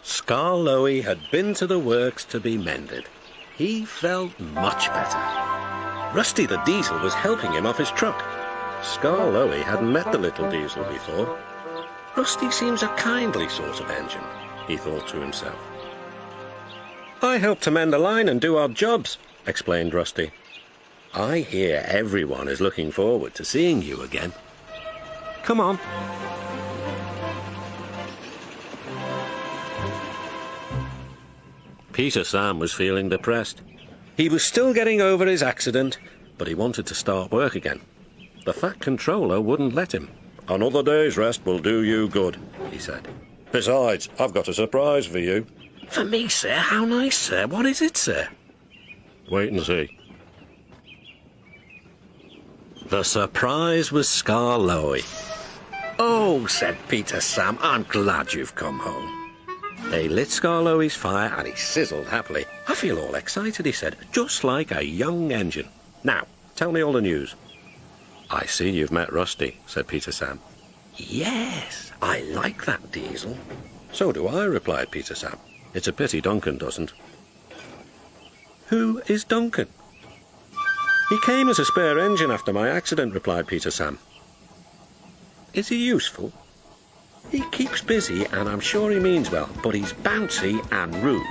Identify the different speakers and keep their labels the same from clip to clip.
Speaker 1: Skarloey had been to the works to be mended. He felt much better. Rusty the Diesel was helping him off his truck. Skarloey hadn't met the little diesel before. Rusty seems a kindly sort of engine, he thought to himself. I help to mend the line and do odd jobs, explained Rusty. I hear everyone is looking forward to seeing you again. Come on. Peter Sam was feeling depressed. He was still getting over his accident, but he wanted to start work again. The Fat Controller wouldn't let him. Another day's rest will do you good, he said. Besides, I've got a surprise for you. For me, sir? How nice, sir. What is it, sir? Wait and see. The surprise was Skarloey. Oh, said Peter Sam, I'm glad you've come home. They lit Skarloey's fire and he sizzled happily. I feel all excited, he said, just like a young engine. Now, tell me all the news. I see you've met Rusty, said Peter Sam. Yes, I like that diesel. So do I, replied Peter Sam. It's a pity Duncan doesn't. Who is Duncan? He came as a spare engine after my accident, replied Peter Sam. Is he useful? He keeps busy and I'm sure he means well, but he's bouncy and rude.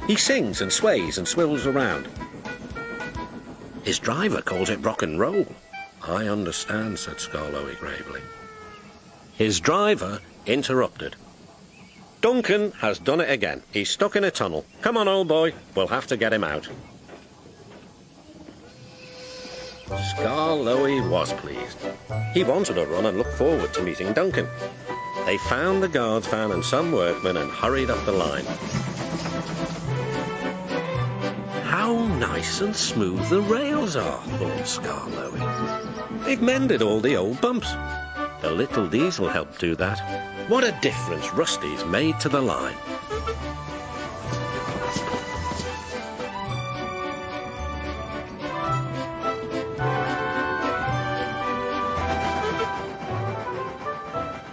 Speaker 1: He sings and sways and swivels around. His driver calls it rock and roll. I understand, said Skarloey gravely. His driver interrupted. Duncan has done it again. He's stuck in a tunnel. Come on, old boy. We'll have to get him out. Skarloey was pleased. He wanted to run and looked forward to meeting Duncan. They found the guard's van and some workmen and hurried up the line. How nice and smooth the rails are, thought Skarloey. They've mended all the old bumps. The little diesel helped do that. What a difference Rusty's made to the line.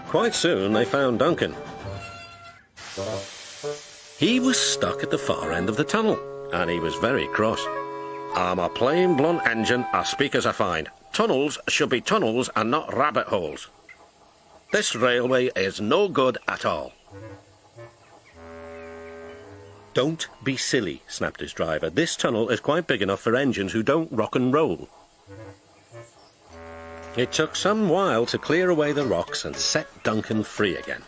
Speaker 1: Quite soon they found Duncan. He was stuck at the far end of the tunnel, and he was very cross. I'm a plain blunt engine, as speak as I find. Tunnels should be tunnels and not rabbit holes. This railway is no good at all. Don't be silly, snapped his driver. This tunnel is quite big enough for engines who don't rock and roll. It took some while to clear away the rocks and set Duncan free again.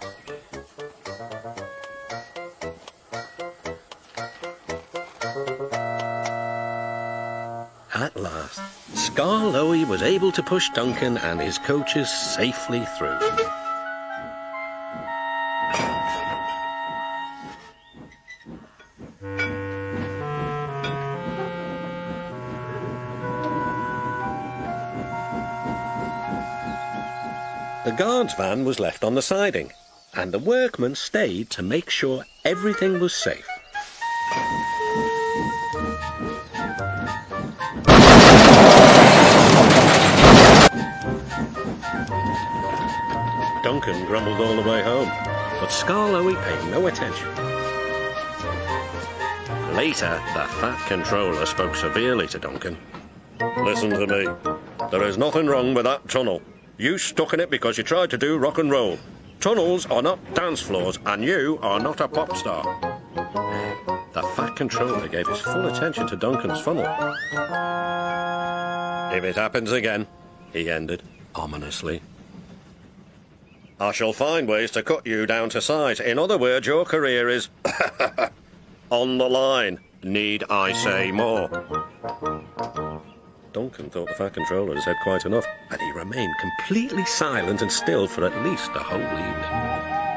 Speaker 1: At last, Skarloey was able to push Duncan and his coaches safely through. The guard's van was left on the siding, and the workmen stayed to make sure everything was safe. Duncan grumbled all the way home, but Skarloey paid no attention. Later, the Fat Controller spoke severely to Duncan. Listen to me. There is nothing wrong with that tunnel. You stuck in it because you tried to do rock and roll. Tunnels are not dance floors, and you are not a pop star. The Fat Controller gave his full attention to Duncan's funnel. If it happens again, he ended ominously, I shall find ways to cut you down to size. In other words, your career is on the line. Need I say more? Duncan thought the Fat Controller had said quite enough, and he remained completely silent and still for at least a whole evening.